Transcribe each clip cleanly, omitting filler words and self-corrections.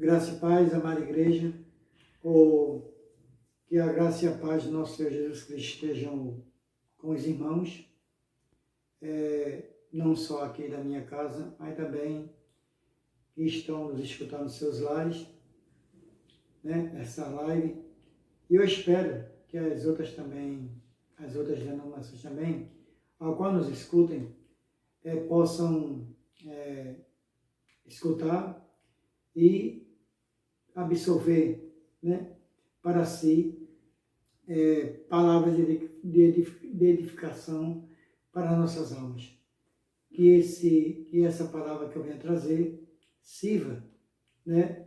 Graça e paz, amada igreja, ou que a graça e a paz do nosso Senhor Jesus Cristo estejam com os irmãos, não só aqui da minha casa, mas também que estão nos escutando nos seus lares, né, essa live. E eu espero que as outras denominações também, ao qual nos escutem, possam escutar e absorver, né, para si palavras de edificação para nossas almas. Que essa palavra que eu venho trazer sirva, né,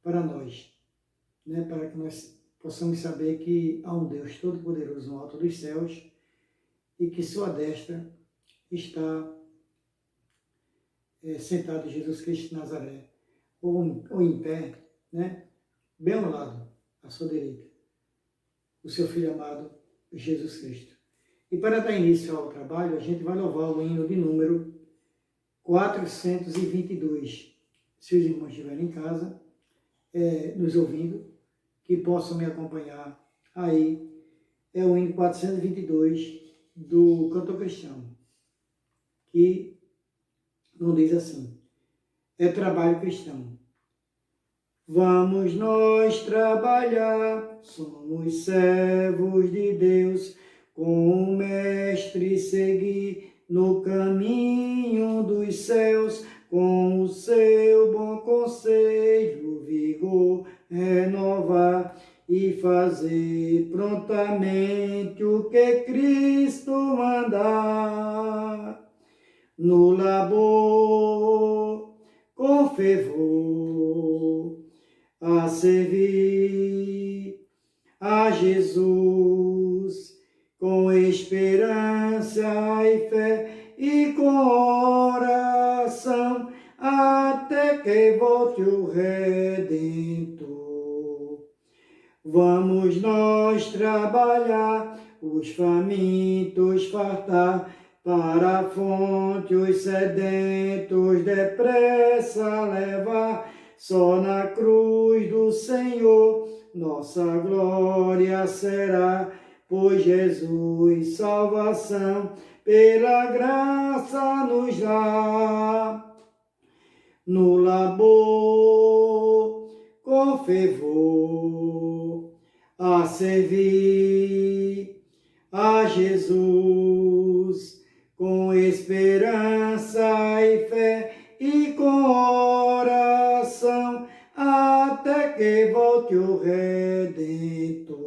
para nós, né, para que nós possamos saber que há um Deus Todo-Poderoso no alto dos céus e que sua destra está sentado Jesus Cristo de Nazaré, ou em pé, né, bem ao lado, à sua direita, o seu Filho amado, Jesus Cristo. E para dar início ao trabalho, a gente vai louvar o hino de número 422. Se os irmãos estiverem em casa, nos ouvindo, que possam me acompanhar aí. É o hino 422 do Cantor Cristão, que não diz assim: é trabalho cristão. Vamos nós trabalhar, somos servos de Deus, com o Mestre seguir no caminho dos céus, com o seu bom conselho, vigor renovar e fazer prontamente o que Cristo mandar. No labor, com fervor, a servir a Jesus, com esperança e fé e com oração, até que volte o Redentor. Vamos nós trabalhar, os famintos fartar, para a fonte os sedentos depressa levar. Só na cruz do Senhor nossa glória será, pois Jesus salvação pela graça nos dá. No labor, com fervor, a servir a Jesus, com esperança e fé e com oração, até que volte o Redentor.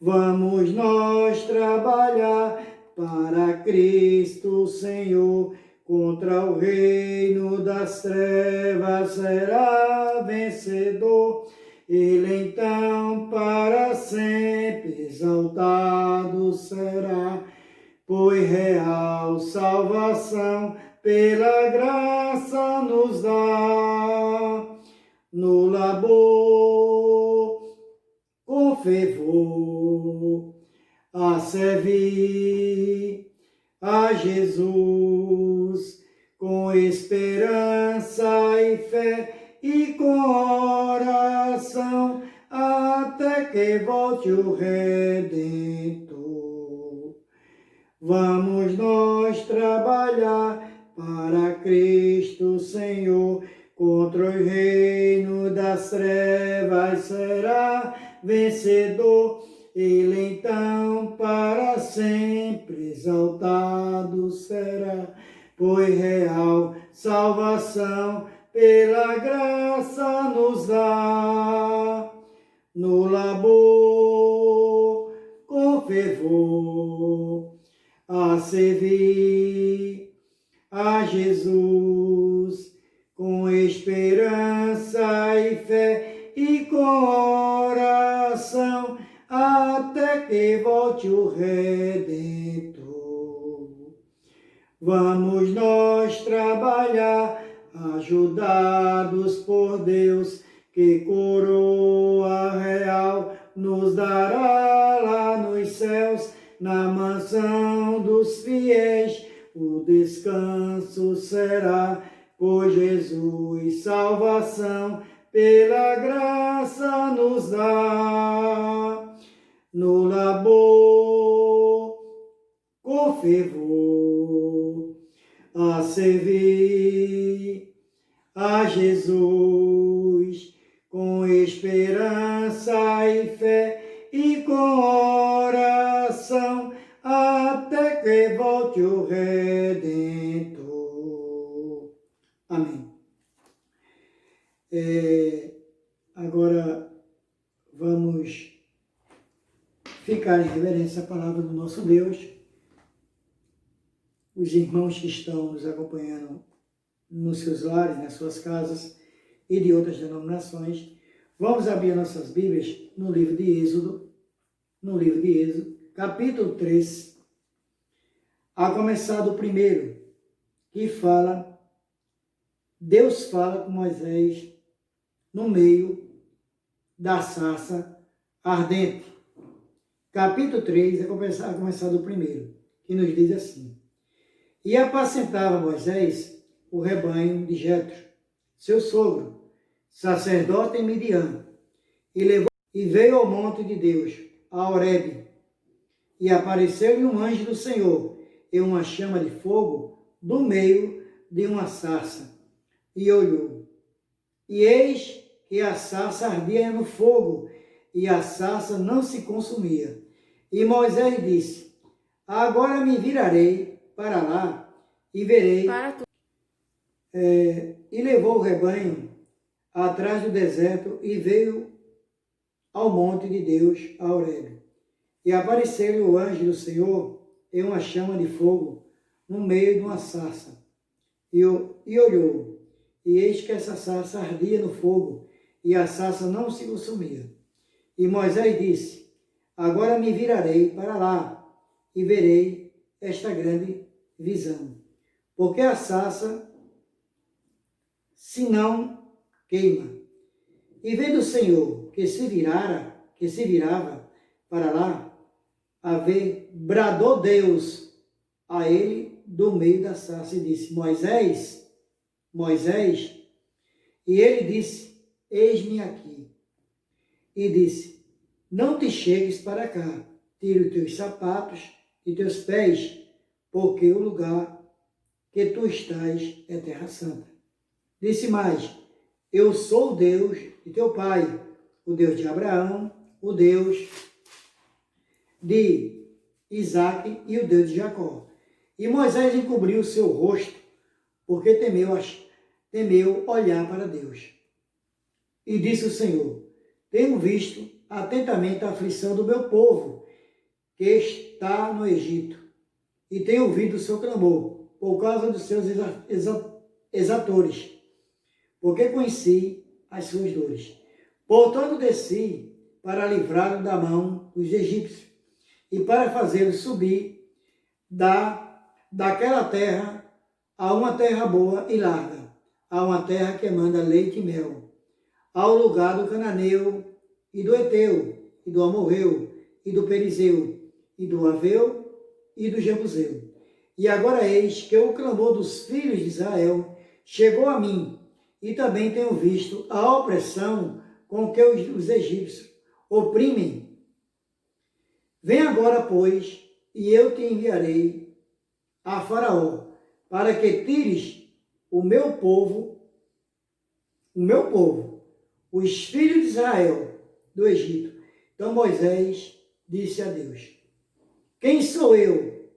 Vamos nós trabalhar para Cristo Senhor, contra o reino das trevas será vencedor. Ele então para sempre exaltado será, pois real salvação pela graça nos dá. No labor, com fervor, a servir a Jesus, com esperança e fé e com oração, até que volte o Redentor. Vamos nós trabalhar para Cristo Senhor, contra o reino das trevas será vencedor. Ele então para sempre exaltado será, pois real salvação pela graça nos dá. No labor, com fervor, a servir a Jesus, com esperança e fé e com oração, até que volte o Redentor. Vamos nós trabalhar, ajudados por Deus, que coroa real nos dará lá nos céus, na mansão dos fiéis, o descanso será, por Jesus, salvação, pela graça nos dá. No labor, com fervor, a servir a Jesus, com esperança e fé e com oração, até que volte o Redentor. Amém. Agora vamos ficar em reverência à palavra do nosso Deus. Os irmãos que estão nos acompanhando nos seus lares, nas suas casas e de outras denominações, vamos abrir nossas Bíblias no livro de Êxodo, capítulo 3, a começar do primeiro, que fala, Deus fala com Moisés no meio da sarça ardente. Capítulo 3, a começar do primeiro, que nos diz assim: E apacentava Moisés o rebanho de Jetro, seu sogro, sacerdote em Midian, e veio ao monte de Deus, a Horebe, e apareceu-lhe um anjo do Senhor, e uma chama de fogo do meio de uma sarça, e olhou. E eis que a sarça ardia no fogo, e a sarça não se consumia. E Moisés disse: Agora me virarei para lá e verei. E levou o rebanho atrás do deserto e veio ao monte de Deus, a Horebe. E apareceu-lhe o anjo do Senhor em uma chama de fogo no meio de uma sarça. E olhou, e eis que essa sarça ardia no fogo, e a sarça não se consumia. E Moisés disse: Agora me virarei para lá e verei esta grande visão. Porque a sarça se não queima. E vendo o Senhor que se virava para lá, a ver, bradou Deus a ele do meio da sarça e disse: Moisés, Moisés. E ele disse: Eis-me aqui. E disse: Não te chegues para cá, tira os teus sapatos e teus pés, porque o lugar que tu estás é terra santa. Disse mais: Eu sou o Deus de teu pai, o Deus de Abraão, o Deus de Isaque e o Deus de Jacó. E Moisés encobriu o seu rosto, porque temeu olhar para Deus. E disse o Senhor: Tenho visto atentamente a aflição do meu povo, que está no Egito, e tenho ouvido o seu clamor, por causa dos seus exatores, porque conheci as suas dores. Portanto, desci para livrá-lo da mão dos egípcios, e para fazê-lo subir daquela terra a uma terra boa e larga, a uma terra que manda leite e mel, ao lugar do cananeu, e do Eteu, e do Amorreu, e do Perizeu, e do Aveu, e do Jebuseu. E agora eis que o clamor dos filhos de Israel chegou a mim, e também tenho visto a opressão com que os egípcios oprimem. Vem agora, pois, e eu te enviarei a Faraó, para que tires o meu povo, os filhos de Israel, do Egito. Então Moisés disse a Deus: Quem sou eu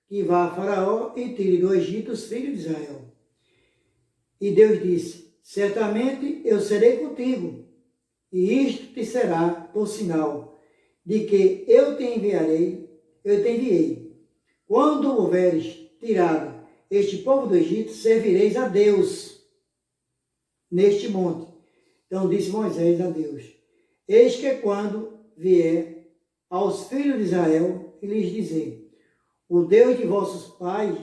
que vá a Faraó e tire do Egito os filhos de Israel? E Deus disse: Certamente eu serei contigo, e isto te será por sinal de que eu te enviei. Quando houveres tirado este povo do Egito, servireis a Deus neste monte. Então disse Moisés a Deus: Eis que quando vier aos filhos de Israel e lhes dizer: O Deus de vossos pais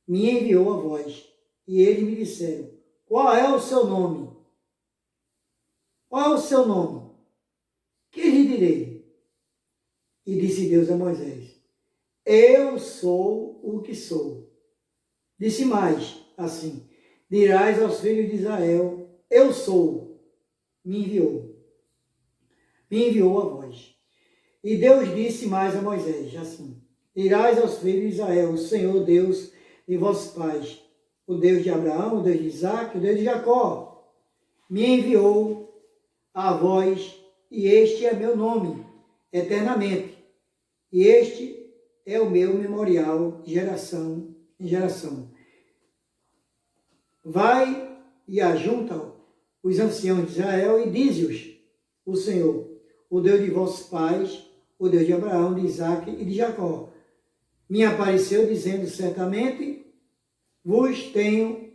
me enviou a vós. E eles me disseram: Qual é o seu nome? Qual é o seu nome? Que lhe direi? E disse Deus a Moisés: Eu sou o que sou. Disse mais assim: dirás aos filhos de Israel, eu sou, me enviou a vós. E Deus disse mais a Moisés, assim, dirás aos filhos de Israel, o Senhor Deus de vossos pais, o Deus de Abraão, o Deus de Isaque, o Deus de Jacó, me enviou a vós, e este é meu nome, eternamente, e este é o meu memorial de geração em geração. Vai e ajunta os anciãos de Israel e dize-os, o Senhor, o Deus de vossos pais, o Deus de Abraão, de Isaque e de Jacó, me apareceu dizendo, certamente vos tenho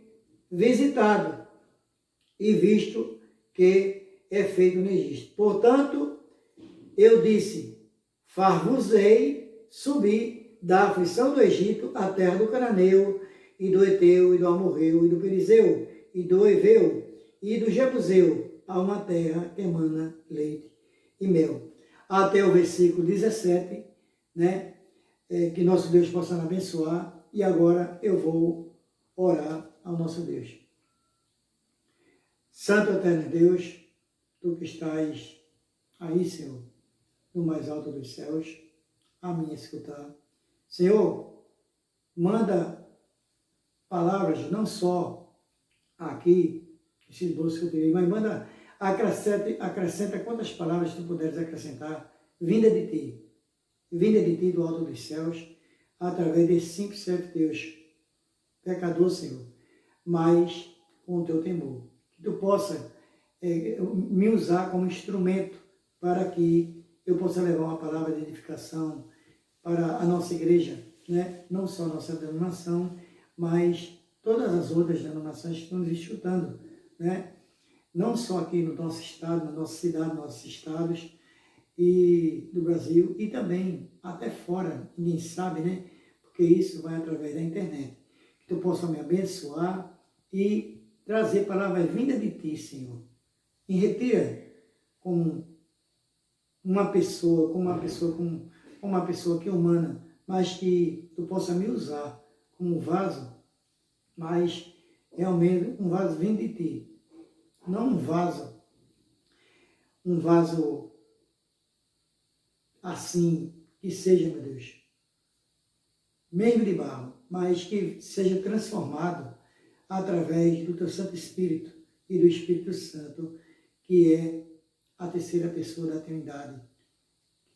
visitado e visto que é feito no Egito. Portanto, eu disse, far-vos-ei subir da aflição do Egito à terra do Cananeu, e do Eteu, e do Amorreu, e do Perizeu, e do Eveu, e do Jebuseu, a uma terra que emana leite e mel. Até o versículo 17, né? Que nosso Deus possa nos abençoar. E agora eu vou orar ao nosso Deus. Santo eterno Deus, tu que estás aí, Senhor, no mais alto dos céus, a mim escutar. Senhor, manda palavras, não só aqui, esses bolsos que eu tirei, mas manda, acrescenta quantas palavras tu puderes acrescentar, vinda de ti do alto dos céus, através desse simples servo teus, pecador, Senhor, mas com o teu temor. Que tu possa me usar como instrumento para que eu possa levar uma palavra de edificação para a nossa igreja, né? Não só a nossa denominação, mas todas as outras denominações que estão nos escutando, né? Não só aqui no nosso estado, na nossa cidade, nos nossos estados e do Brasil, e também até fora, ninguém sabe, né? Porque isso vai através da internet. Que tu possa me abençoar e trazer palavras vindas de ti, Senhor. E retira como uma pessoa que é humana, mas que tu possa me usar como um vaso, mas realmente um vaso vindo de ti. Não um vaso assim, que seja, meu Deus, meio de barro, mas que seja transformado através do teu Santo Espírito e do Espírito Santo, que é a terceira pessoa da Trindade.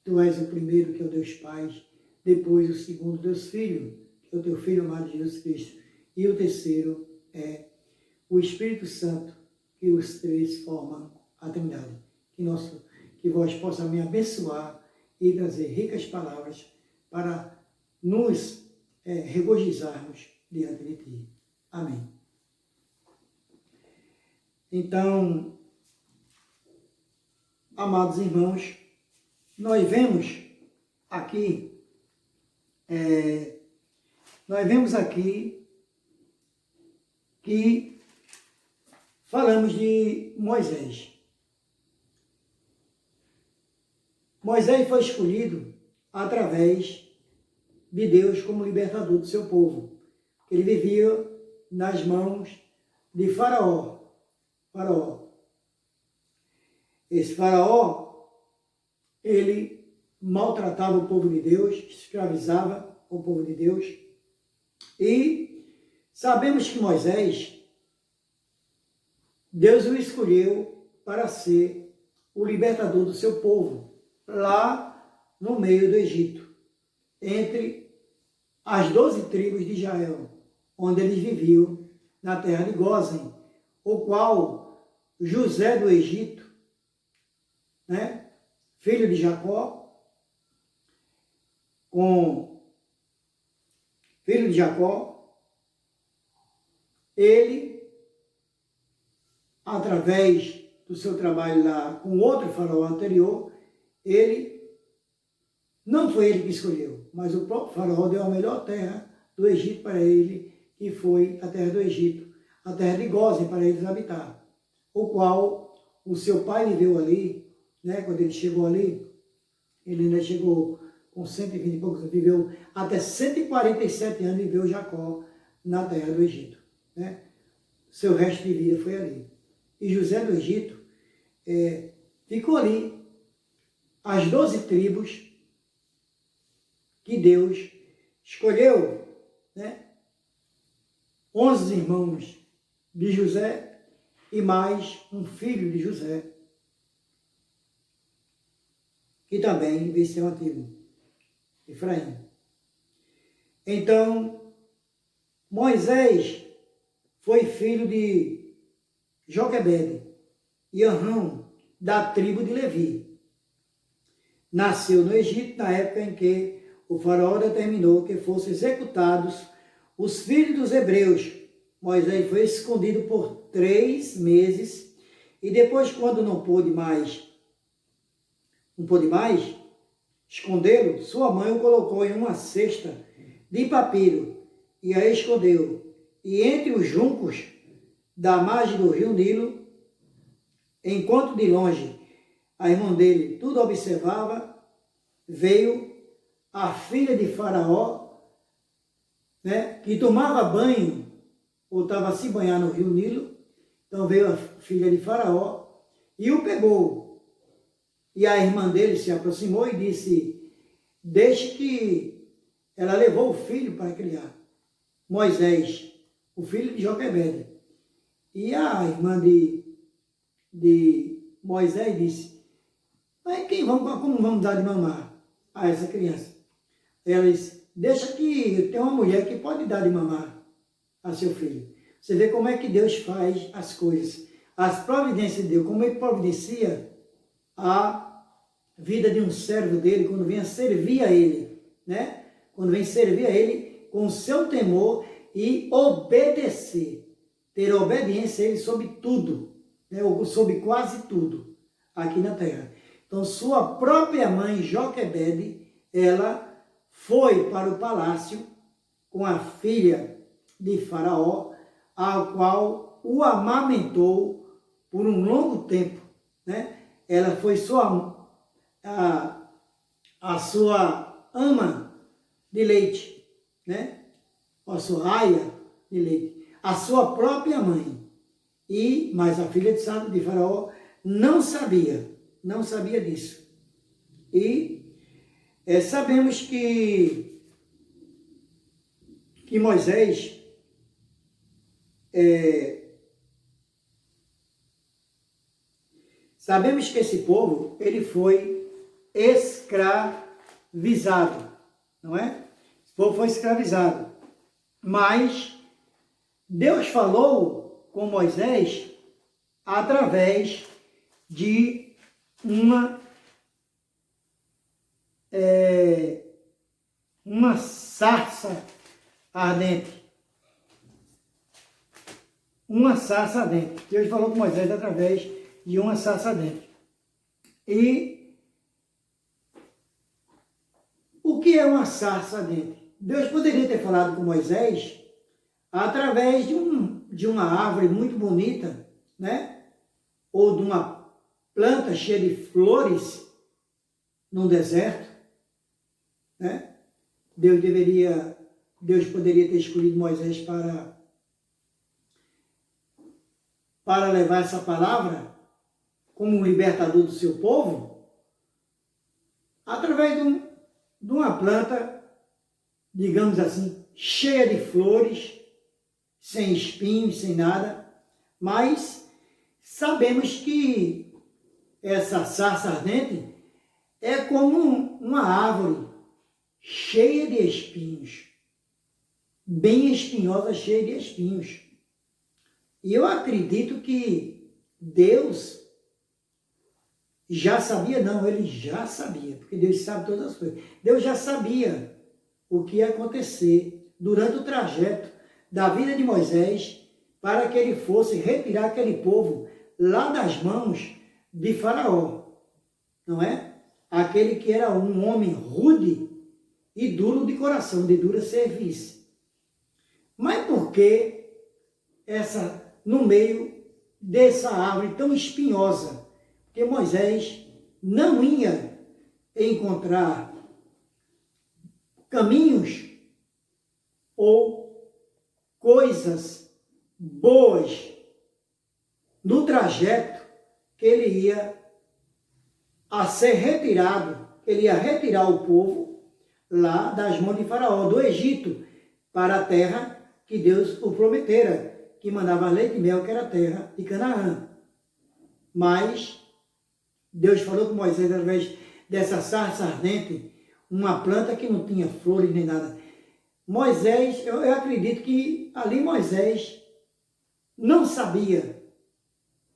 Tu és o primeiro, que é o Deus Pai, depois o segundo, Deus Filho, que é o teu Filho amado Jesus Cristo, e o terceiro é o Espírito Santo, que os três formam a Trindade. Que vós possa me abençoar e trazer ricas palavras para nos regozijarmos diante de ti. Amém. Então, amados irmãos, nós vemos aqui que falamos de Moisés. Moisés foi escolhido através de Deus como libertador do seu povo. Ele vivia nas mãos de Faraó. Esse Faraó, ele maltratava o povo de Deus, escravizava o povo de Deus. E sabemos que Moisés, Deus o escolheu para ser o libertador do seu povo, lá no meio do Egito, entre as 12 tribos de Israel, onde eles viviam na terra de Gósen, o qual José do Egito, né, filho de Jacó, ele, através do seu trabalho lá com outro faraó anterior, não foi ele que escolheu, mas o próprio faraó deu a melhor terra do Egito para ele, que foi a terra do Egito, a terra de Gósen para eles habitar, o qual o seu pai viveu ali, né, quando ele chegou ali, ele ainda chegou com 120 e poucos, viveu até 147 anos e viveu Jacó na terra do Egito, né? seu resto de vida foi ali. E José do Egito ficou ali. As 12 tribos que Deus escolheu, né? 11 irmãos de José e mais um filho de José, que também venceu a tribo, Efraim. Então, Moisés foi filho de Joquebede e Arão, da tribo de Levi. Nasceu no Egito na época em que o faraó determinou que fossem executados os filhos dos hebreus. Moisés foi escondido por 3 meses e depois, quando não pôde mais escondê-lo, sua mãe o colocou em uma cesta de papiro e a escondeu. E entre os juncos da margem do rio Nilo, enquanto de longe a irmã dele tudo observava, veio a filha de Faraó, né, que tomava banho, ou estava a se banhar no rio Nilo. Então veio a filha de Faraó e o pegou. E a irmã dele se aproximou e disse: deixe que ela levou o filho para criar. Moisés, o filho de Joquebede. E a irmã de Moisés disse: mas como vamos dar de mamar a essa criança? Ela disse: deixa que tem uma mulher que pode dar de mamar a seu filho. Você vê como é que Deus faz as coisas. As providências de Deus, como Ele providencia a vida de um servo dele, quando vem a servir a Ele, né? Quando vem servir a Ele com o seu temor e obedecer. Ter obediência a Ele sobre tudo, né? Ou sobre quase tudo aqui na terra. Então, sua própria mãe, Joquebede, ela foi para o palácio com a filha de Faraó, a qual o amamentou por um longo tempo, né? Ela foi a sua ama de leite, né? A sua aia de leite, a sua própria mãe. Mas a filha de Faraó não sabia disso. E sabemos que Moisés sabemos que esse povo, ele foi escravizado, não é? Esse povo foi escravizado. Mas Deus falou com Moisés através de uma sarça ardente. Uma sarça ardente. Deus falou com Moisés através de uma sarça ardente. E o que é uma sarça ardente? Deus poderia ter falado com Moisés através de uma árvore muito bonita, né? Ou de uma planta cheia de flores num deserto, né? Deus poderia ter escolhido Moisés para levar essa palavra como um libertador do seu povo, através de uma planta, digamos assim, cheia de flores, sem espinhos, sem nada. Mas sabemos que essa sarça ardente é como uma árvore cheia de espinhos, bem espinhosa, cheia de espinhos. E eu acredito que Deus já sabia, ele já sabia, porque Deus sabe todas as coisas. Deus já sabia o que ia acontecer durante o trajeto da vida de Moisés para que ele fosse retirar aquele povo lá das mãos de Faraó, não é? Aquele que era um homem rude e duro de coração, de dura serviço. Mas por que no meio dessa árvore tão espinhosa? Porque Moisés não ia encontrar caminhos ou coisas boas no trajeto que ele ia a ser retirado, ele ia retirar o povo lá das mãos de Faraó, do Egito, para a terra que Deus o prometera, que mandava leite e mel, que era a terra de Canaã. Mas Deus falou com Moisés através dessa sarça ardente, uma planta que não tinha flores nem nada. Moisés, eu acredito que ali Moisés não sabia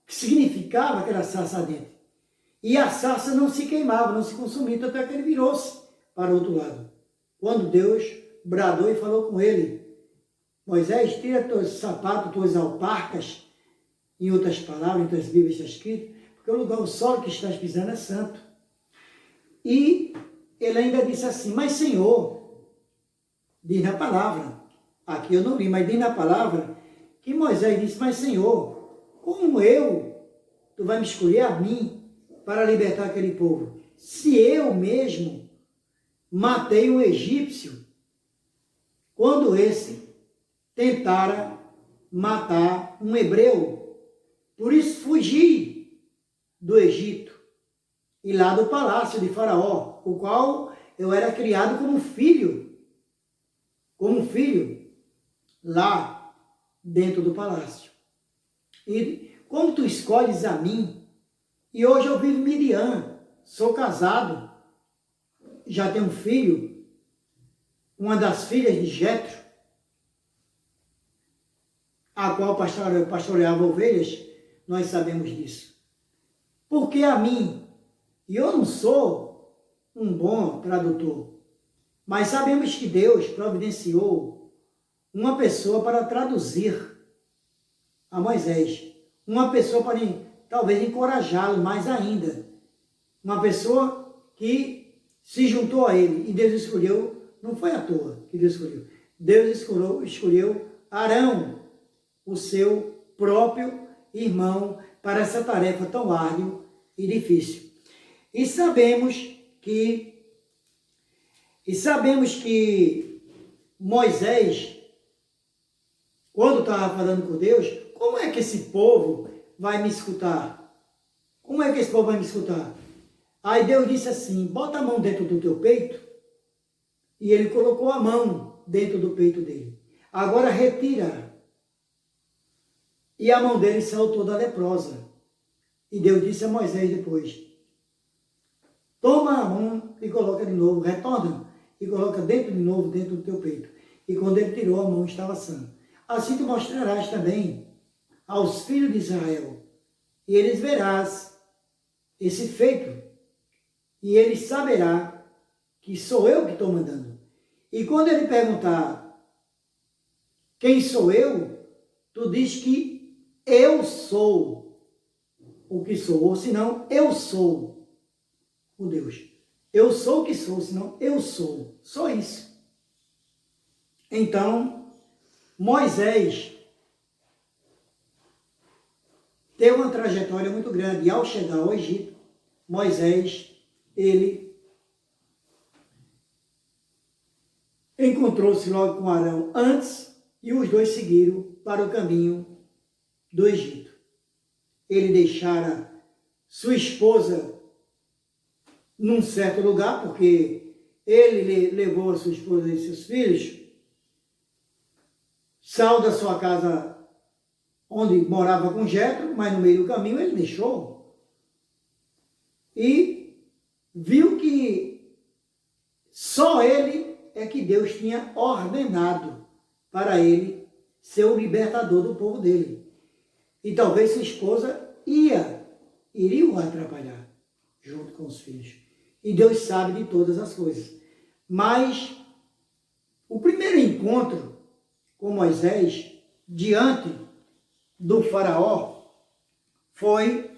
o que significava aquela sarça ardente. E a sarça não se queimava, não se consumia, até que ele virou-se para o outro lado. Quando Deus bradou e falou com ele, Moisés, tira teus sapatos, tuas alparcas, em outras palavras, em outras Bíblias está escrito, porque o lugar, o solo que estás pisando é santo. E ele ainda disse assim, mas Senhor, diz na palavra, aqui eu não li, mas diz na palavra, que Moisés disse, mas Senhor, como tu vai me escolher a mim para libertar aquele povo? Se eu mesmo matei um egípcio, quando esse tentara matar um hebreu, por isso fugi do Egito e lá do palácio de Faraó, o qual eu era criado como filho lá dentro do palácio. E como tu escolhes a mim, e hoje eu vivo em Midian, sou casado, já tenho um filho, uma das filhas de Jetro, a qual pastoreava ovelhas, nós sabemos disso. Porque a mim, e eu não sou um bom tradutor, mas sabemos que Deus providenciou uma pessoa para traduzir a Moisés, uma pessoa para talvez encorajá-lo mais ainda, uma pessoa que se juntou a ele, e Deus escolheu, não foi à toa que Deus escolheu, Deus escolheu Arão, o seu próprio irmão, para essa tarefa tão árdua e difícil. E sabemos que Moisés, quando estava falando com Deus, como é que esse povo vai me escutar? Como é que esse povo vai me escutar? Aí Deus disse assim, bota a mão dentro do teu peito, e ele colocou a mão dentro do peito dele. Agora retira. E a mão dele saiu toda leprosa. E Deus disse a Moisés depois, toma a mão e coloca de novo, retorna e coloca de novo dentro do teu peito. E quando ele tirou, a mão estava sã. Assim tu mostrarás também aos filhos de Israel, e eles verás esse feito, e ele saberá que sou eu que estou mandando. E quando ele perguntar quem sou eu, tu diz que eu sou o que sou, ou senão eu sou o Deus. Eu sou o que sou, senão eu sou. Só isso. Então, Moisés teve uma trajetória muito grande. E ao chegar ao Egito, Moisés, ele encontrou-se logo com Arão antes e os dois seguiram para o caminho do Egito. Ele deixara sua esposa num certo lugar, porque ele levou a sua esposa e seus filhos, saiu da sua casa onde morava com Jetro, mas no meio do caminho ele deixou. E viu que só ele é que Deus tinha ordenado para ele ser o libertador do povo dele. E talvez sua esposa iria o atrapalhar, junto com os filhos. E Deus sabe de todas as coisas. Mas o primeiro encontro com Moisés, diante do faraó, foi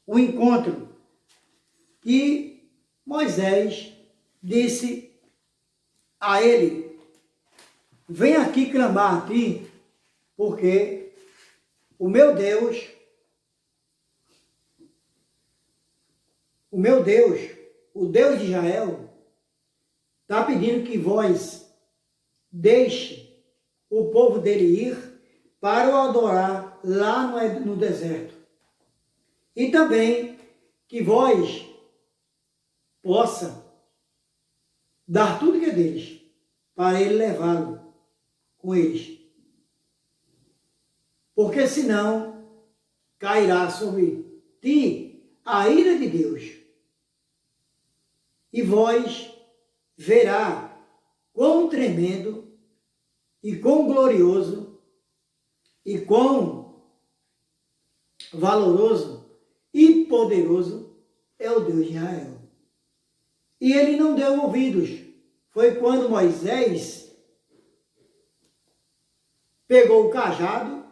o encontro que Moisés disse a ele, vem aqui clamar a ti, porque o meu Deus, o Deus de Israel, está pedindo que vós deixe o povo dele ir para o adorar lá no deserto. E também que vós possa dar tudo que é deles, para ele levá-lo com eles. Porque senão cairá sobre ti a ira de Deus. E vós verá quão tremendo e quão glorioso e quão valoroso e poderoso é o Deus de Israel. E ele não deu ouvidos. Foi quando Moisés pegou o cajado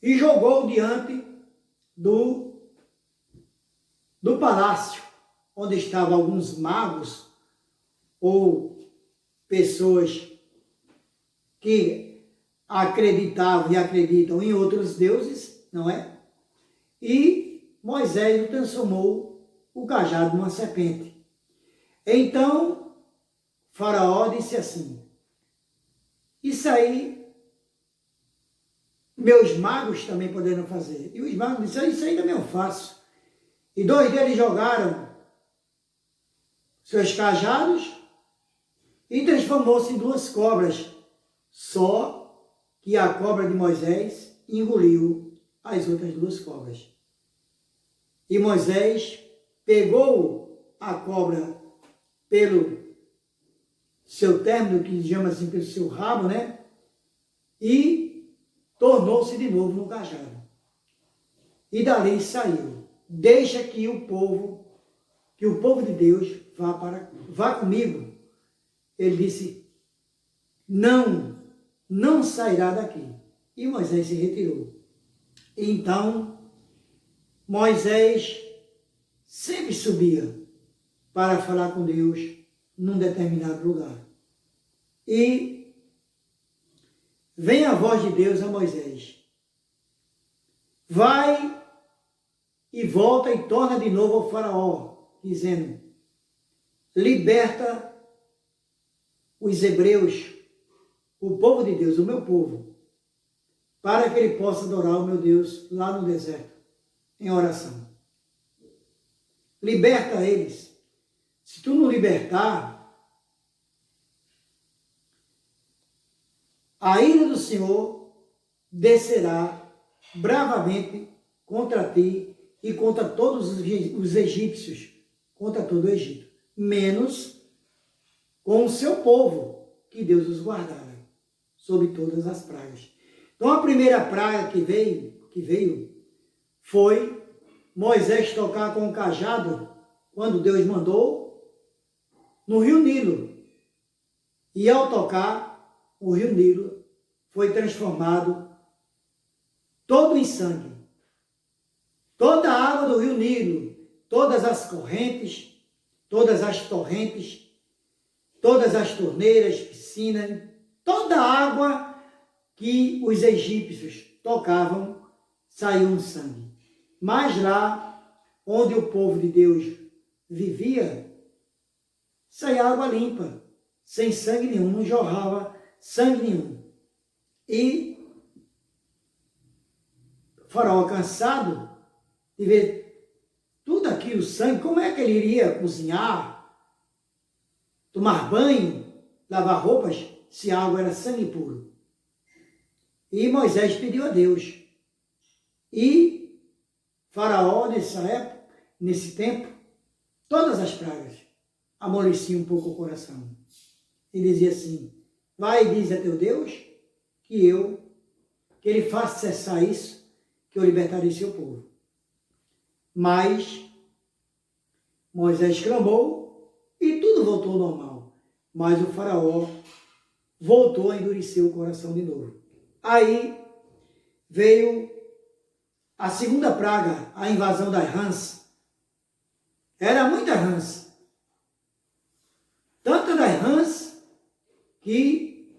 e jogou diante do palácio, onde estavam alguns magos ou pessoas que acreditavam e acreditam em outros deuses, não é? E Moisés transformou o cajado numa serpente. Então, Faraó disse assim: isso aí, meus magos também poderão fazer. E os magos disseram: isso aí também eu faço. E 2 deles jogaram seus cajados e transformou-se em 2 cobras. Só que a cobra de Moisés engoliu as outras 2 cobras. E Moisés pegou a cobra pelo seu término, que chama assim, pelo seu rabo, né? E tornou-se de novo no cajado. E dali saiu. Deixa que o povo de Deus vá comigo. Ele disse: não sairá daqui. E Moisés se retirou. Então, Moisés sempre subia para falar com Deus num determinado lugar. E vem a voz de Deus a Moisés: vai e volta e torna de novo ao Faraó, dizendo: liberta os hebreus, o povo de Deus, o meu povo, para que ele possa adorar o meu Deus lá no deserto, em oração. Liberta eles. Se tu não libertar, a ira do Senhor descerá bravamente contra ti e contra todos os egípcios, contra todo o Egito, menos com o seu povo, que Deus os guardará sobre todas as pragas. Então a primeira praga que veio foi Moisés tocar com o cajado, quando Deus mandou, no rio Nilo. E ao tocar, o rio Nilo foi transformado todo em sangue. Toda a água do rio Nilo, todas as correntes, todas as torrentes, todas as torneiras, piscinas, toda a água que os egípcios tocavam, saiu um sangue. Mas lá, onde o povo de Deus vivia, saía água limpa, sem sangue nenhum, não jorrava sangue nenhum. E o Faraó, cansado de ver tudo aquilo, sangue, como é que ele iria cozinhar, tomar banho, lavar roupas, se a água era sangue puro? E Moisés pediu a Deus. E Faraó, nessa época, nesse tempo, todas as pragas amoleciam um pouco o coração. E dizia assim: vai e diz a teu Deus que ele faça cessar isso, que eu libertarei seu povo. Mas Moisés clamou e tudo voltou ao normal. Mas o Faraó voltou a endurecer o coração de novo. Aí veio a segunda praga, a invasão das rãs. Era muita rãs. Tanto das rãs que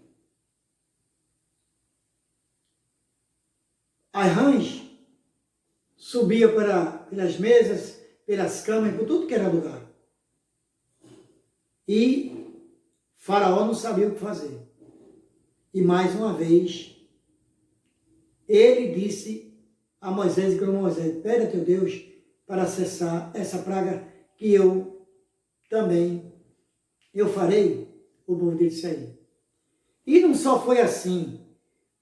as rãs subiam pelas mesas, pelas camas, por tudo que era lugar. E Faraó não sabia o que fazer. E mais uma vez, ele disse a Moisés, que Moisés, pede a teu Deus para cessar essa praga que eu farei, o povo disse aí. E não só foi assim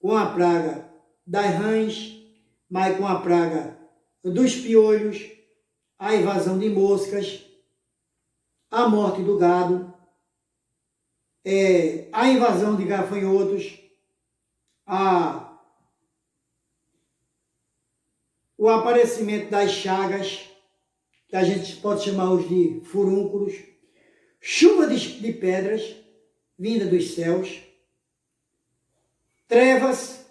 com a praga das rãs, mas com a praga dos piolhos, a invasão de moscas, a morte do gado, a invasão de gafanhotos, o aparecimento das chagas, que a gente pode chamar hoje de furúnculos, chuva de pedras vinda dos céus, trevas,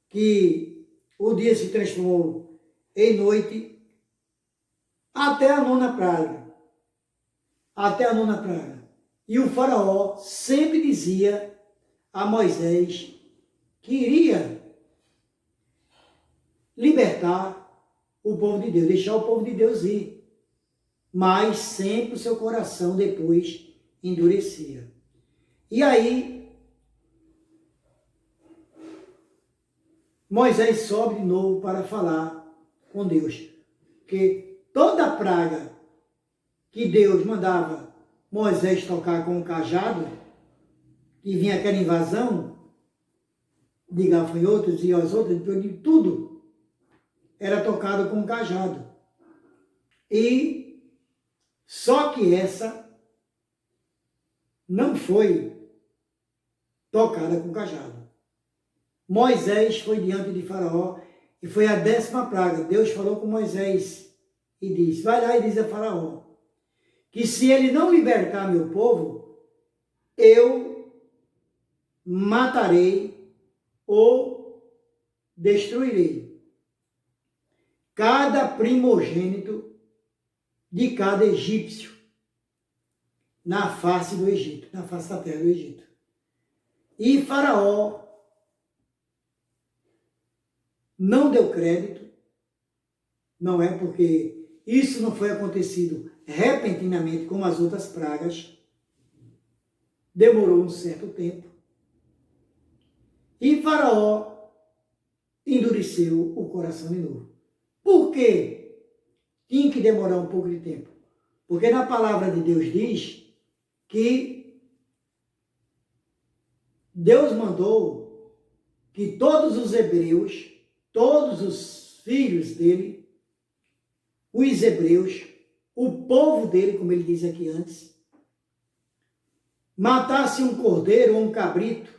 que o dia se transformou em noite, até a nona praga. E o faraó sempre dizia a Moisés que iria libertar o povo de Deus, deixar o povo de Deus ir. Mas sempre o seu coração depois endurecia. E aí, Moisés sobe de novo para falar com Deus. Porque toda praga que Deus mandava Moisés tocar com o cajado, que vinha aquela invasão de gafanhotos e as outras, de tudo, era tocado com o cajado. E só que essa não foi tocada com o cajado. Moisés foi diante de Faraó e foi a 10ª praga. Deus falou com Moisés e disse, vai lá e diz a Faraó, que se ele não libertar meu povo, eu matarei ou destruirei cada primogênito de cada egípcio na face do Egito, na face da terra do Egito. E Faraó não deu crédito, não é porque isso não foi acontecido repentinamente como as outras pragas, demorou um certo tempo. E Faraó endureceu o coração de novo. Por quê? Tinha que demorar um pouco de tempo. Porque na palavra de Deus diz que Deus mandou que todos os hebreus, todos os filhos dele, os hebreus, o povo dele, como ele diz aqui antes, matasse um cordeiro ou um cabrito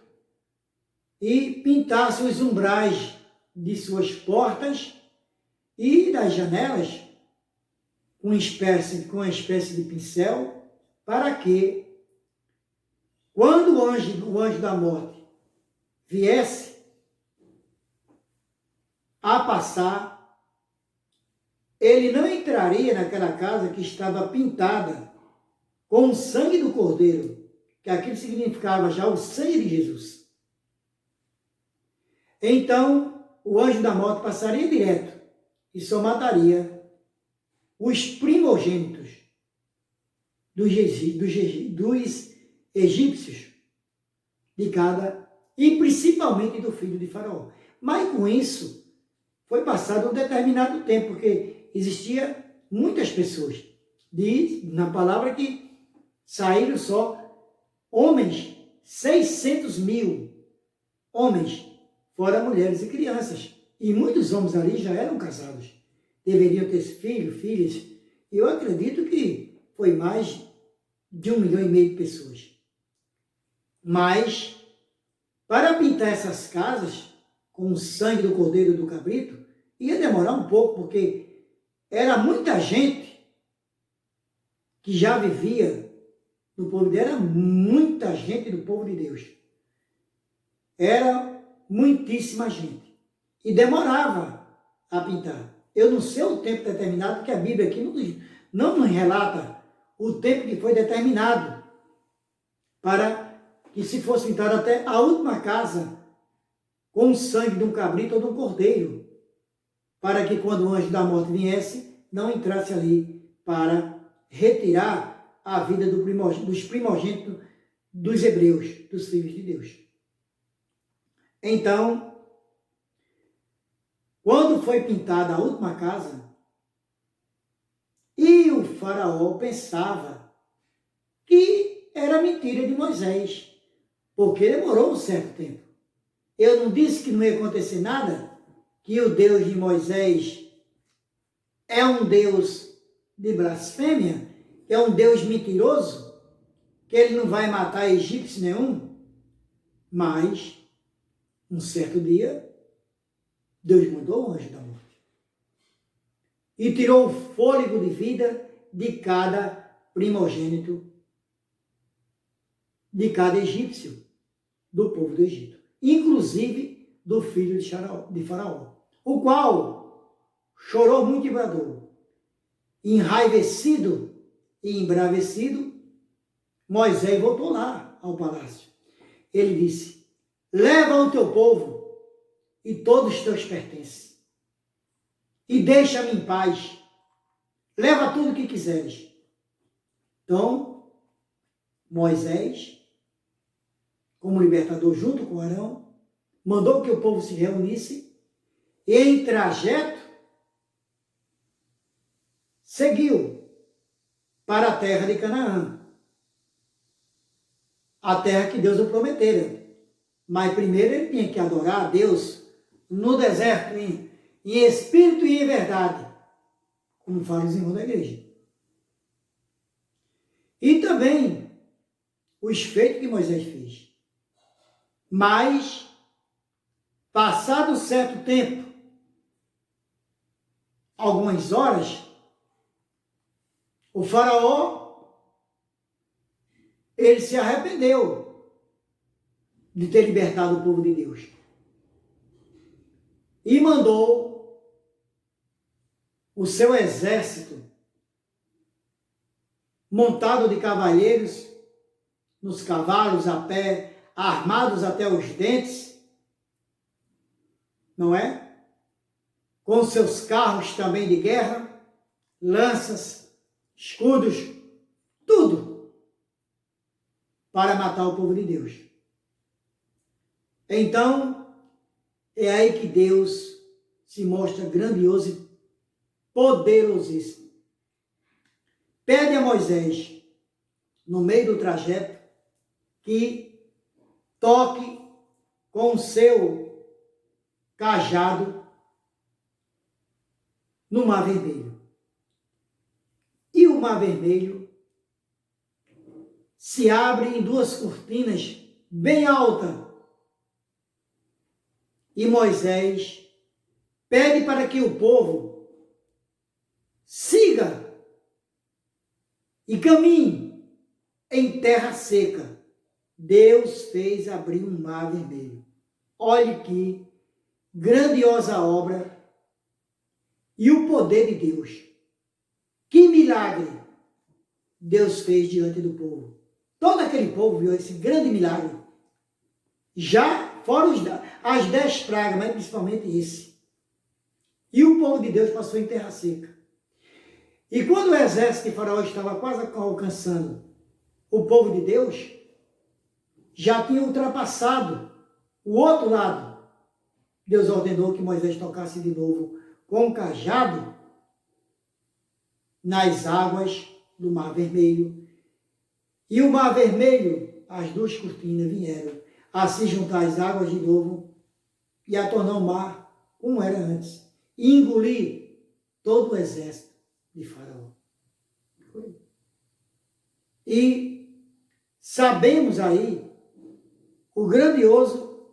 e pintasse os umbrais de suas portas e das janelas com uma espécie de pincel, para que, quando o anjo da morte viesse a passar, ele não entraria naquela casa que estava pintada com o sangue do cordeiro, que aquilo significava já o sangue de Jesus. Então, o anjo da morte passaria direto e só mataria os primogênitos dos egípcios de cada, e principalmente do filho de Faraó. Mas com isso, foi passado um determinado tempo, porque existia muitas pessoas. Diz na palavra que saíram só homens, 600.000 homens, fora mulheres e crianças. E muitos homens ali já eram casados. Deveriam ter filhos, filhas. E eu acredito que foi mais de 1,5 milhão de pessoas. Mas, para pintar essas casas com o sangue do cordeiro e do cabrito, ia demorar um pouco, porque era muita gente que já vivia no povo de Deus, era muita gente do povo de Deus. Era muitíssima gente. E demorava a pintar. Eu não sei o tempo determinado, porque a Bíblia aqui não nos relata o tempo que foi determinado para que se fosse pintada até a última casa com o sangue de um cabrito ou de um cordeiro, para que quando o anjo da morte viesse, não entrasse ali para retirar a vida dos primogênitos dos hebreus, dos filhos de Deus. Então, quando foi pintada a última casa, e o faraó pensava que era mentira de Moisés, porque demorou um certo tempo. Eu não disse que não ia acontecer nada, que o Deus de Moisés é um Deus de blasfêmia, é um Deus mentiroso, que ele não vai matar egípcio nenhum. Mas, um certo dia, Deus mandou o anjo da morte e tirou o fôlego de vida de cada primogênito, de cada egípcio, do povo do Egito, inclusive do filho de Faraó, o qual chorou muito e bradou. Enraivecido e embravecido, Moisés voltou lá ao palácio. Ele disse: leva o teu povo e todos os teus pertences, e deixa-me em paz. Leva tudo o que quiseres. Então, Moisés, como libertador junto com Arão, mandou que o povo se reunisse e, em trajeto, seguiu para a terra de Canaã, a terra que Deus o prometera. Mas primeiro ele tinha que adorar a Deus no deserto, em espírito e em verdade, como falam os irmãos da igreja. E também os feitos que Moisés fez. Mas, passado certo tempo, algumas horas, o faraó, ele se arrependeu de ter libertado o povo de Deus. E mandou o seu exército, montado de cavalheiros, nos cavalos a pé, armados até os dentes, não é? Com seus carros também de guerra, lanças, escudos, tudo, para matar o povo de Deus. Então, é aí que Deus se mostra grandioso e poderosíssimo. Pede a Moisés, no meio do trajeto, que toque com o seu cajado no Mar Vermelho. E o Mar Vermelho se abre em duas cortinas bem altas. E Moisés pede para que o povo siga e caminhe em terra seca. Deus fez abrir um mar vermelho. Olhe que grandiosa obra e o poder de Deus. Que milagre Deus fez diante do povo. Todo aquele povo viu esse grande milagre. Já fora as 10 pragas, mas principalmente esse. E o povo de Deus passou em terra seca. E quando o exército de Faraó estava quase alcançando o povo de Deus, já tinha ultrapassado o outro lado. Deus ordenou que Moisés tocasse de novo com o cajado nas águas do Mar Vermelho. E o Mar Vermelho, as duas cortinas vieram a se juntar às águas de novo e a tornar o mar como era antes. E engolir todo o exército de Faraó. E sabemos aí o grandioso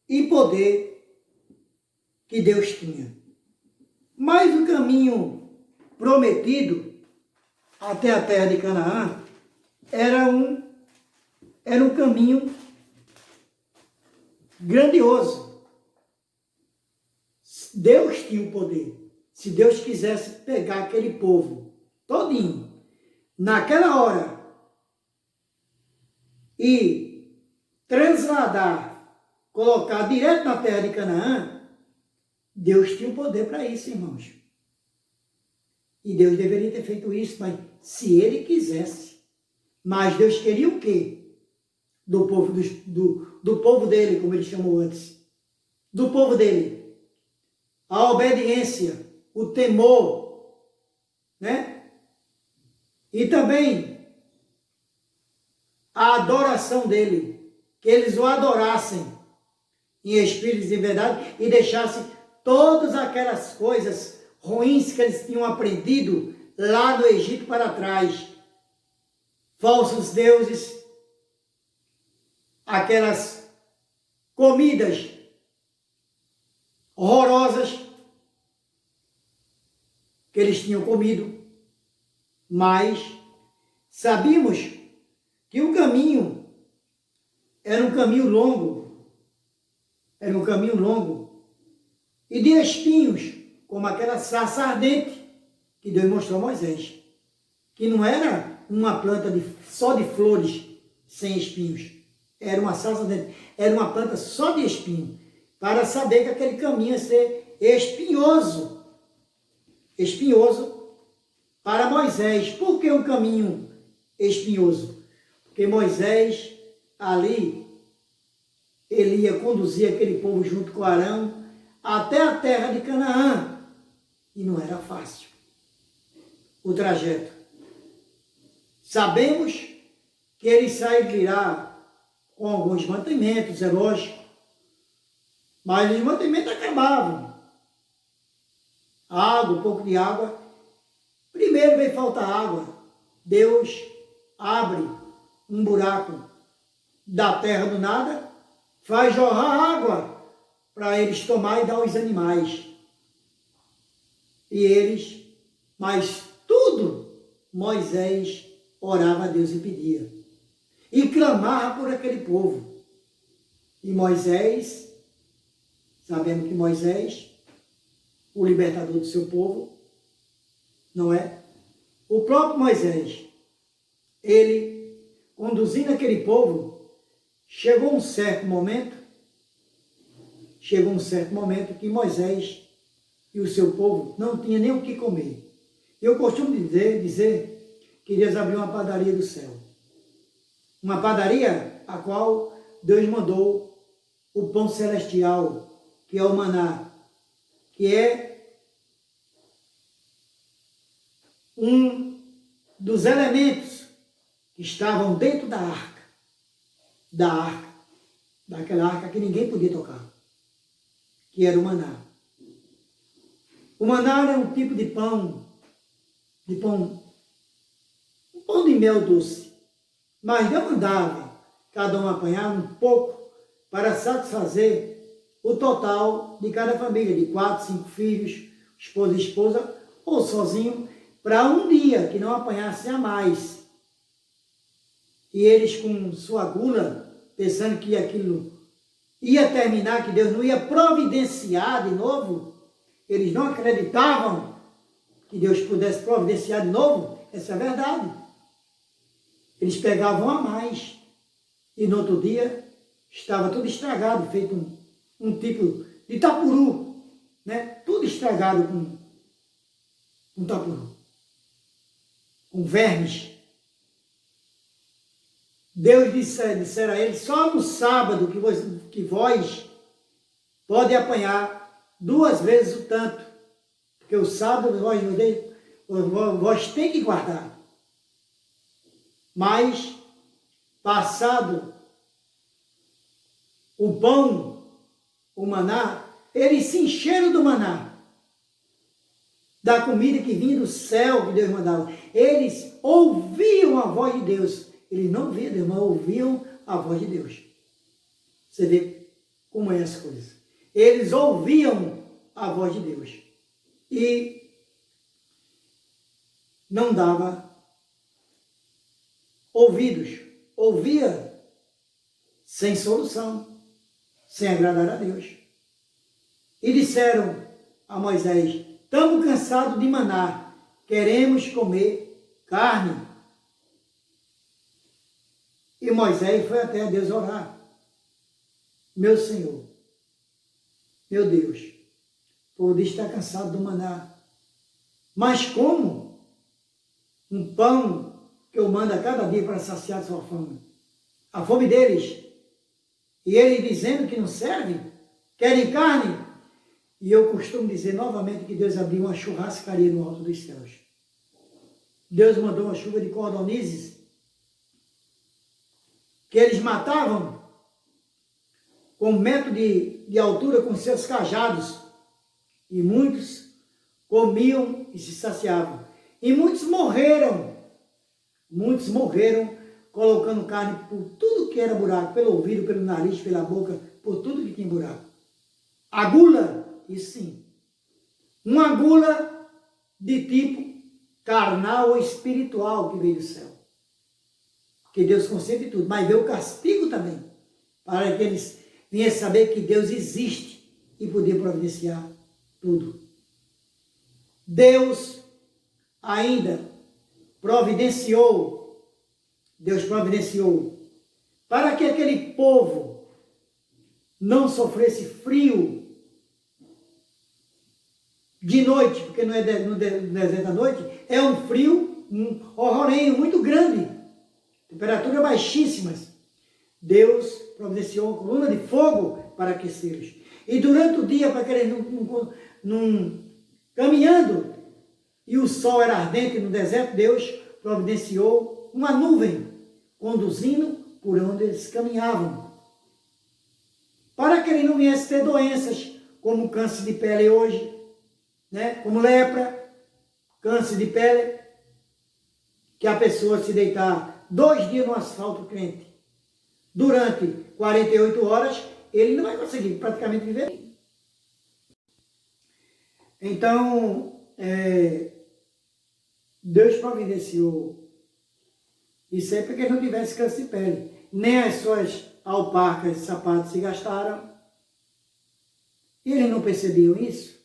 e poder que Deus tinha. Mas o caminho prometido até a terra de Canaã era um caminho grandioso. Deus tinha o poder. Se Deus quisesse pegar aquele povo todinho, naquela hora, e transladar, colocar direto na terra de Canaã, Deus tinha o poder para isso, irmãos. E Deus deveria ter feito isso, mas se Ele quisesse. Mas Deus queria o quê? Do povo, do, do povo dele, como ele chamou antes. Do povo dele. a obediência, o temor, né? E também a adoração dele, que eles o adorassem em espírito e em verdade e deixassem todas aquelas coisas ruins que eles tinham aprendido lá no Egito para trás. Falsos deuses, aquelas comidas horrorosas que eles tinham comido, mas sabíamos que o caminho era um caminho longo, e de espinhos, como aquela sarça ardente que Deus mostrou a Moisés, que não era uma planta só de flores sem espinhos, era uma sarça ardente, era uma planta só de espinho, para saber que aquele caminho ia ser espinhoso para Moisés. Por que um caminho espinhoso? Porque Moisés, ali, ele ia conduzir aquele povo junto com Arão até a terra de Canaã. E não era fácil o trajeto. Sabemos que ele sairá com alguns mantimentos, é lógico, mas os mantimentos acabavam. Água, um pouco de água. Primeiro veio faltar água. Deus abre um buraco da terra do nada, faz jorrar água para eles tomar e dar aos animais. E eles, mas tudo, Moisés orava a Deus e pedia. E clamava por aquele povo. E Moisés, sabendo que Moisés, o libertador do seu povo, não é? O próprio Moisés, ele, conduzindo aquele povo, chegou um certo momento que Moisés e o seu povo não tinha nem o que comer. Eu costumo dizer que Deus abriu uma padaria do céu. Uma padaria a qual Deus mandou o pão celestial, que é o maná, que é um dos elementos que estavam dentro daquela arca que ninguém podia tocar, que era o maná. O maná era um tipo de pão, um pão de mel doce, mas Deus mandava cada um apanhar um pouco para satisfazer o total de cada família, de 4, 5 filhos, esposa e esposa, ou sozinho, para um dia que não apanhasse a mais. E eles com sua gula, pensando que aquilo ia terminar, que Deus não ia providenciar de novo, eles não acreditavam que Deus pudesse providenciar de novo, essa é a verdade. Eles pegavam a mais, e no outro dia estava tudo estragado, feito um tipo de tapuru, né? Tudo estragado com tapuru, com vermes. Deus dissera a eles, só no sábado que vós pode apanhar 2 vezes o tanto, porque o sábado vós tem que guardar. Mas, passado o pão, o maná, eles se encheram do maná, da comida que vinha do céu que Deus mandava. Eles ouviam a voz de Deus. Eles não viam Deus, mas ouviam a voz de Deus. Você vê como é as coisas. Eles ouviam a voz de Deus. E não dava ouvidos. Ouvia sem solução, sem agradar a Deus. E disseram a Moisés, estamos cansados de maná, queremos comer carne. E Moisés foi até a Deus orar. Meu Senhor, meu Deus, o povo diz que está cansado do maná. Mas como? Um pão que eu mando a cada dia para saciar sua fome. A fome deles. E ele dizendo que não serve, querem carne. E eu costumo dizer novamente que Deus abriu uma churrascaria no alto dos céus. Deus mandou uma chuva de cordonizes que eles matavam com 1 metro de altura com seus cajados. E muitos comiam e se saciavam. E muitos morreram colocando carne por tudo que era buraco, pelo ouvido, pelo nariz, pela boca, por tudo que tinha buraco. A gula, isso sim. Uma gula de tipo carnal ou espiritual que veio do céu. Porque Deus concede tudo, mas veio o castigo também, para que eles viessem saber que Deus existe e poder providenciar tudo. Deus providenciou para que aquele povo não sofresse frio de noite, porque no deserto da noite é um frio, um horrorenho muito grande, temperaturas baixíssimas. Deus providenciou uma coluna de fogo para aquecê-los. E durante o dia, para que eles não caminhando, e o sol era ardente no deserto, Deus providenciou uma nuvem, conduzindo por onde eles caminhavam. Para que eles não viessem ter doenças, como câncer de pele hoje, né? Como lepra, câncer de pele, que a pessoa se deitar 2 dias no asfalto quente, durante 48 horas, ele não vai conseguir praticamente viver. Então, Deus providenciou isso aí para que ele não tivesse câncer de pele. Nem as suas alparcas e sapatos se gastaram. E eles não percebiam isso.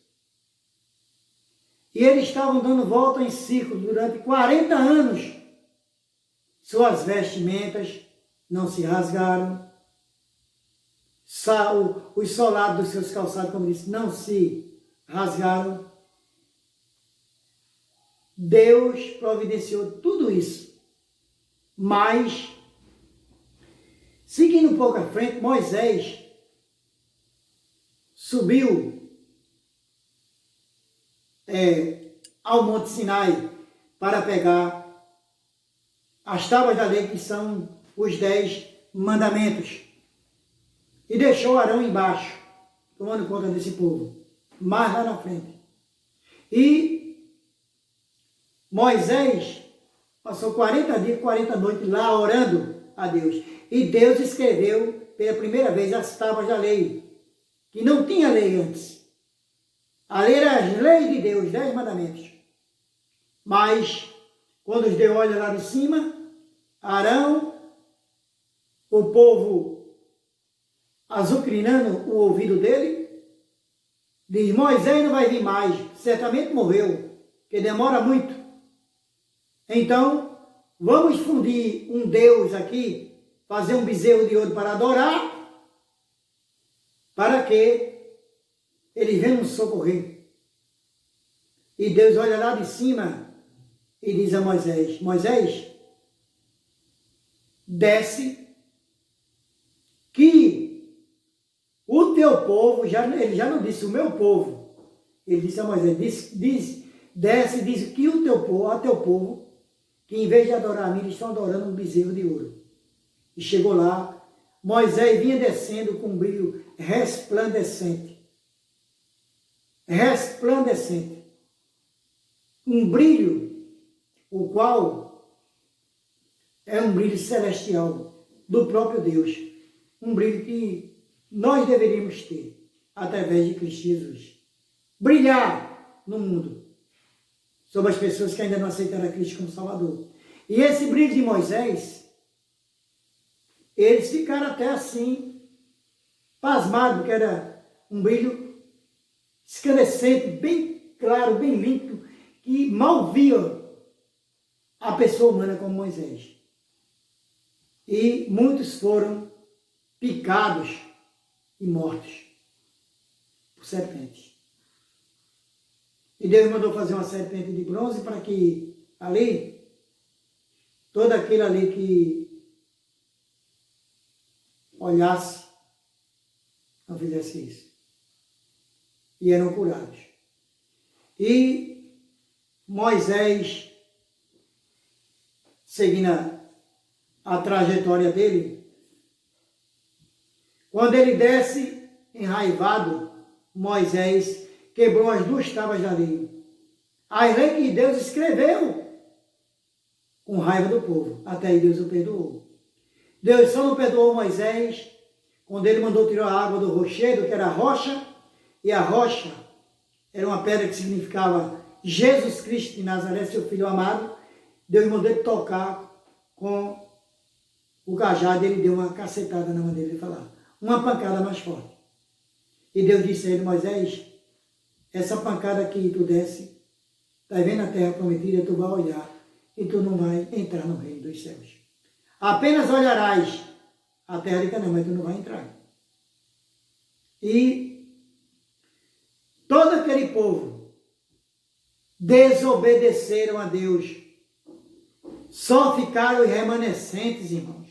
E eles estavam dando volta em círculo durante 40 anos. Suas vestimentas não se rasgaram. Os solados dos seus calçados, como disse, não se rasgaram. Deus providenciou tudo isso. Mas, seguindo um pouco à frente, Moisés subiu ao Monte Sinai para pegar as tábuas da lei, que são os 10 mandamentos. E deixou Arão embaixo, tomando conta desse povo, mais lá na frente. E Moisés passou 40 dias, 40 noites lá orando a Deus. E Deus escreveu pela primeira vez as tábuas da lei, que não tinha lei antes. A lei era as leis de Deus, 10 mandamentos. Mas, quando os deu olho lá de cima, Arão, o povo azucrinando o ouvido dele, diz: Moisés não vai vir mais, certamente morreu, porque demora muito. Então, vamos fundir um Deus aqui, fazer um bezerro de ouro para adorar, para que eles venham nos socorrer. E Deus olha lá de cima e diz a Moisés: Moisés, desce, que o teu povo, ele já não disse o meu povo, ele disse a Moisés, desce e diz que o teu povo, a teu povo, que em vez de adorar a mim, eles estão adorando um bezerro de ouro. E chegou lá, Moisés vinha descendo com um brilho resplandecente. Resplandecente. Um brilho, o qual é um brilho celestial do próprio Deus. Um brilho que nós deveríamos ter através de Cristo Jesus. Brilhar no mundo sobre as pessoas que ainda não aceitaram a Cristo como Salvador. E esse brilho de Moisés, eles ficaram até assim, pasmados, porque era um brilho esclarecente, bem claro, bem límpido, que mal via a pessoa humana como Moisés. E muitos foram picados e mortos por serpentes. E Deus mandou fazer uma serpente de bronze para que ali, todo aquele ali que olhasse, não fizesse isso. e eram curados. E Moisés, seguindo a trajetória dele, quando ele desce enraivado, Moisés quebrou as 2 tábuas da lei. A lei que Deus escreveu com raiva do povo. Até aí Deus o perdoou. Deus só não perdoou Moisés quando ele mandou tirar a água do rochedo, que era a rocha, e a rocha era uma pedra que significava Jesus Cristo de Nazaré, seu Filho amado. Deus mandou ele tocar com o cajado, ele deu uma cacetada na maneira de falar, uma pancada mais forte. E Deus disse a ele: Moisés, essa pancada que tu desce, está vendo a terra prometida, tu vai olhar e tu não vai entrar no reino dos céus. Apenas olharás a terra de Canaã, mas tu não vai entrar. E todo aquele povo desobedeceram a Deus. Só ficaram os remanescentes, irmãos.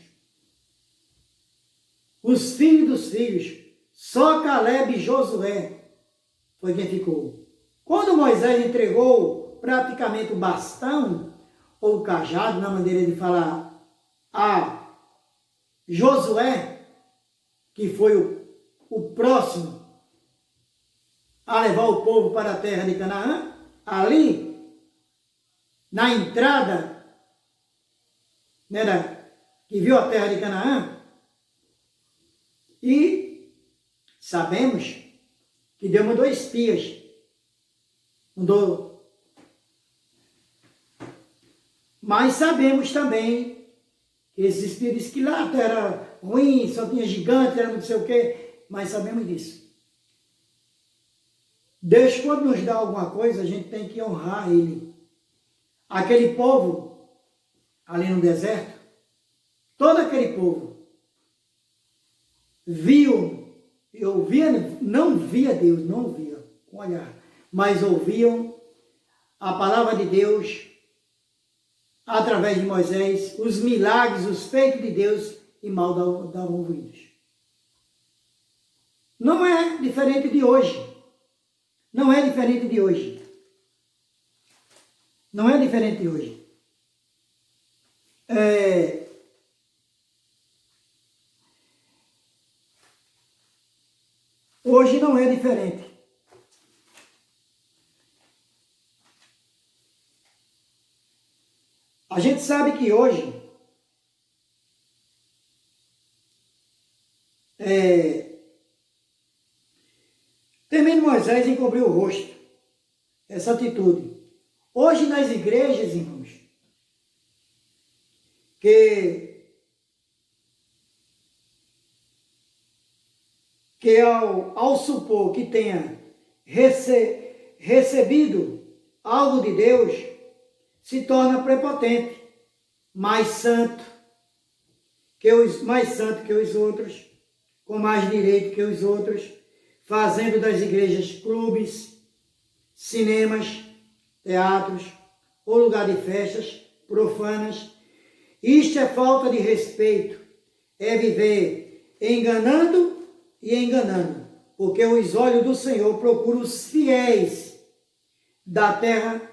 Os filhos dos filhos, só Caleb e Josué foi quem ficou. Quando Moisés entregou praticamente o bastão, ou o cajado, na maneira de falar, a Josué, que foi o próximo a levar o povo para a terra de Canaã, ali, na entrada, que viu a terra de Canaã, e sabemos que Deus mandou espias, mas sabemos também que esses espias disseram que lá a terra era ruim, só tinha gigante, era não sei o quê, mas sabemos disso. Deus, quando nos dá alguma coisa, a gente tem que honrar Ele. Aquele povo, ali no deserto, todo aquele povo, viu e ouvia, não via Deus, não via com olhar, mas ouviam a palavra de Deus através de Moisés, os milagres, os feitos de Deus, e mal davam ouvidos. Não é diferente de hoje. Não é diferente de hoje. Não é diferente de hoje. Hoje não é diferente. A gente sabe que hoje temendo Moisés encobriu o rosto. Essa atitude. Hoje nas igrejas, irmãos, que ao supor que tenha recebido algo de Deus, se torna prepotente, mais santo que os outros, com mais direito que os outros, fazendo das igrejas clubes, cinemas, teatros ou lugar de festas profanas. Isto é falta de respeito, é viver enganando e enganando, porque os olhos do Senhor procuram os fiéis da terra.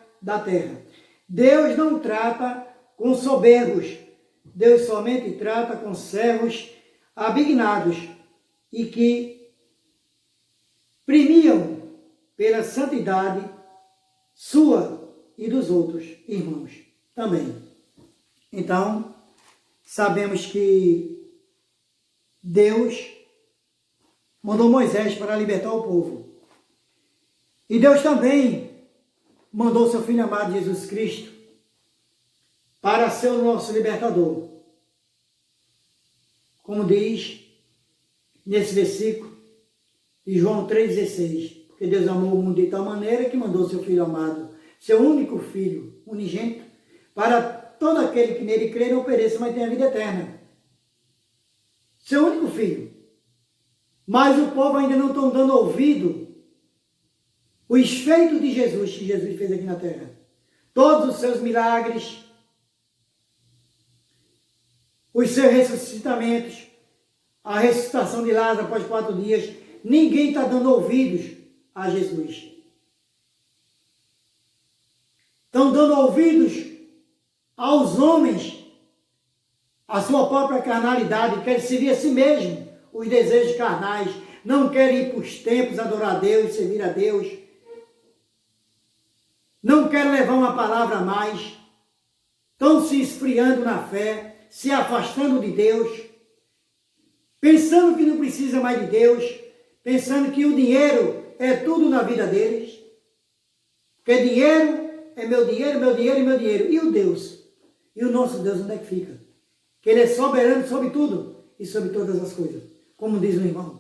Deus não trata com soberbos, Deus somente trata com servos abnegados e que premiam pela santidade sua e dos outros irmãos também. Então, sabemos que Deus mandou Moisés para libertar o povo. E Deus também mandou seu Filho amado Jesus Cristo para ser o nosso libertador. Como diz nesse versículo de João 3,16. Porque Deus amou o mundo de tal maneira que mandou seu Filho amado, seu único Filho, unigênito, para todo aquele que nele crê não pereça, mas tenha vida eterna. Seu único Filho. Mas o povo ainda não está dando ouvido os feitos de Jesus, que Jesus fez aqui na terra. Todos os seus milagres, os seus ressuscitamentos, a ressuscitação de Lázaro após 4 dias, ninguém está dando ouvidos a Jesus. Estão dando ouvidos aos homens, a sua própria carnalidade, querem servir a si mesmo, os desejos carnais, não querem ir para os templos adorar a Deus, servir a Deus, não querem levar uma palavra a mais, estão se esfriando na fé, se afastando de Deus, pensando que não precisa mais de Deus, pensando que o dinheiro é tudo na vida deles, porque dinheiro é meu dinheiro, meu dinheiro e meu dinheiro. E o Deus? E o nosso Deus, onde é que fica? Que Ele é soberano sobre tudo e sobre todas as coisas. Como diz o irmão.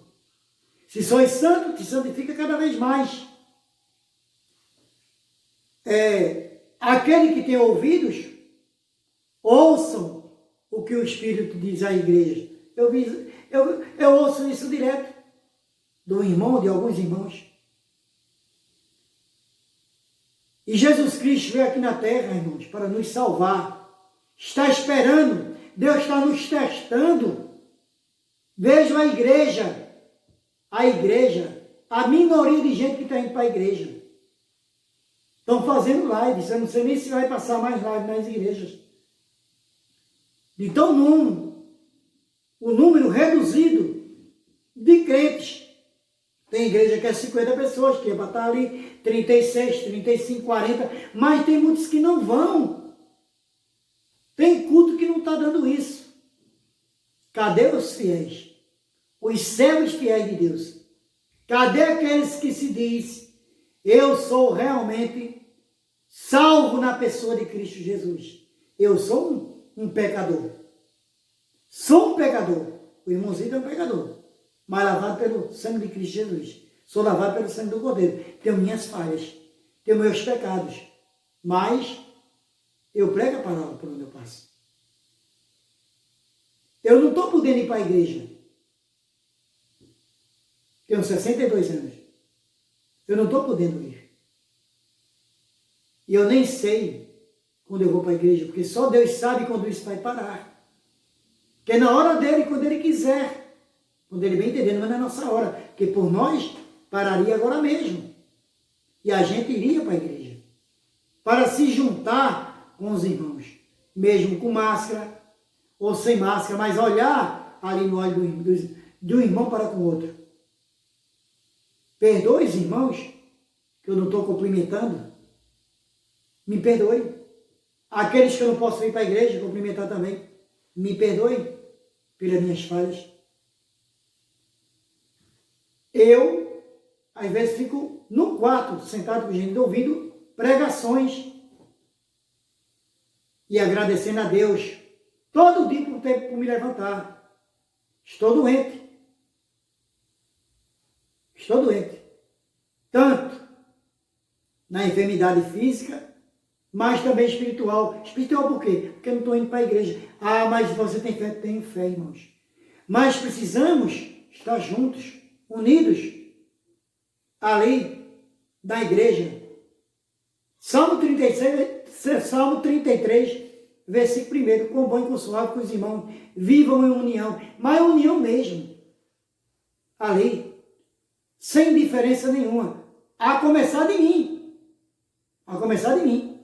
Se sois santo, te santifica cada vez mais. Aquele que tem ouvidos, ouçam o que o Espírito diz à igreja. Eu ouço isso direto do irmão, de alguns irmãos. E Jesus Cristo veio aqui na terra, irmãos, para nos salvar. Está esperando. Deus está nos testando. Vejam a igreja, a minoria de gente que está indo para a igreja. Estão fazendo lives. Eu não sei nem se vai passar mais live nas igrejas. Então, o número reduzido de crentes. Tem igreja que é 50 pessoas, que é para estar ali 36, 35, 40, mas tem muitos que não vão. Tem culto que não está dando isso. Cadê os fiéis? Os servos fiéis de Deus? Cadê aqueles que se diz, eu sou realmente salvo na pessoa de Cristo Jesus? Eu sou um pecador. Sou um pecador. O irmãozinho é um pecador. Mas lavado pelo sangue de Cristo Jesus. Sou lavado pelo sangue do Cordeiro. Tenho minhas falhas. Tenho meus pecados. Mas eu prego a palavra por onde eu passo. Eu não estou podendo ir para a igreja. Tenho 62 anos. Eu não estou podendo ir. E eu nem sei quando eu vou para a igreja, porque só Deus sabe quando isso vai parar. Porque é na hora dele, quando ele quiser. Quando ele bem entendendo, mas não é nossa hora. Porque por nós, pararia agora mesmo. E a gente iria para a igreja. Para se juntar com os irmãos. Mesmo com máscara, ou sem máscara, mas olhar ali no olho de um irmão para com o outro. Perdoe os irmãos, que eu não estou cumprimentando. Me perdoe. Aqueles que eu não posso ir para a igreja, cumprimentar também. Me perdoe pelas minhas falhas. Eu, às vezes, fico no quarto, sentado com gente, ouvindo pregações e agradecendo a Deus todo dia por tempo por me levantar. Estou doente. Estou doente. Tanto na enfermidade física, mas também espiritual. Espiritual por quê? Porque eu não estou indo para a igreja. Ah, mas você tem fé? Tenho fé, irmãos. Mas precisamos estar juntos, unidos, ali, da igreja. Salmo 33, versículo 1. Com bom e com suave com os irmãos, vivam em união. Mas união mesmo. Ali. Sem diferença nenhuma. A começar de mim. A começar de mim.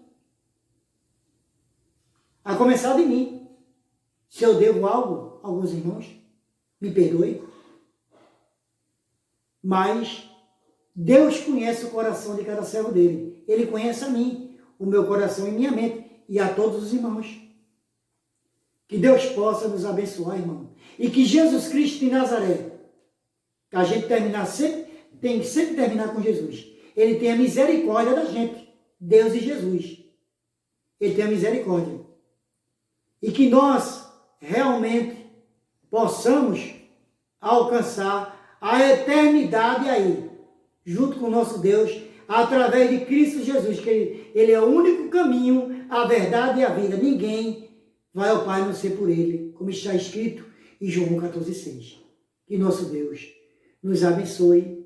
A começar de mim. Se eu devo algo a alguns irmãos, me perdoe. Mas Deus conhece o coração de cada servo dele. Ele conhece a mim, o meu coração e minha mente, e a todos os irmãos. Que Deus possa nos abençoar, irmão. E que Jesus Cristo de Nazaré, que a gente tem que sempre terminar com Jesus. Ele tem a misericórdia da gente. Deus e Jesus. Ele tem a misericórdia. E que nós realmente possamos alcançar a eternidade aí, junto com o nosso Deus, através de Cristo Jesus, que Ele é o único caminho, a verdade e a vida. Ninguém vai ao Pai a não ser por Ele, como está escrito em João 14,6. Que nosso Deus nos abençoe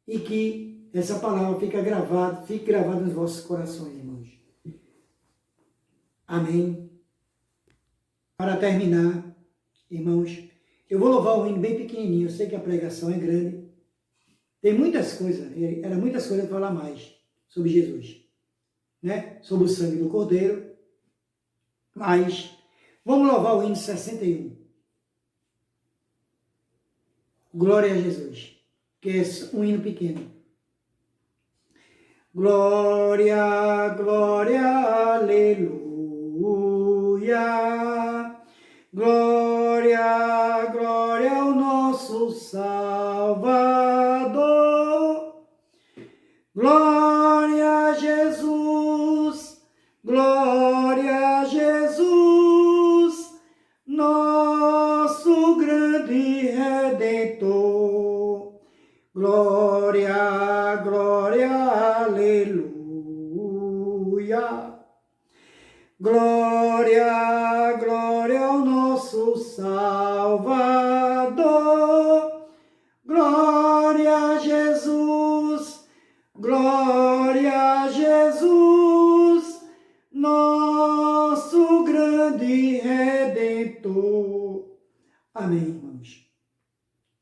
e que essa palavra fique gravada nos vossos corações, irmãos. Amém. Para terminar, irmãos, eu vou louvar um hino bem pequenininho. Eu sei que a pregação é grande. Tem muitas coisas, era muitas coisas para falar mais sobre Jesus, né? Sobre o sangue do Cordeiro, mas vamos louvar o hino 61. Glória a Jesus, que é um hino pequeno. Glória, glória, aleluia. Glória, glória ao nosso Salvador. Glória a Jesus, glória a Jesus, nosso grande Redentor. Glória, glória, aleluia. Glória, glória ao nosso Salvador. Glória a Jesus, glória a Jesus, nosso grande Redentor. Amém, irmãos.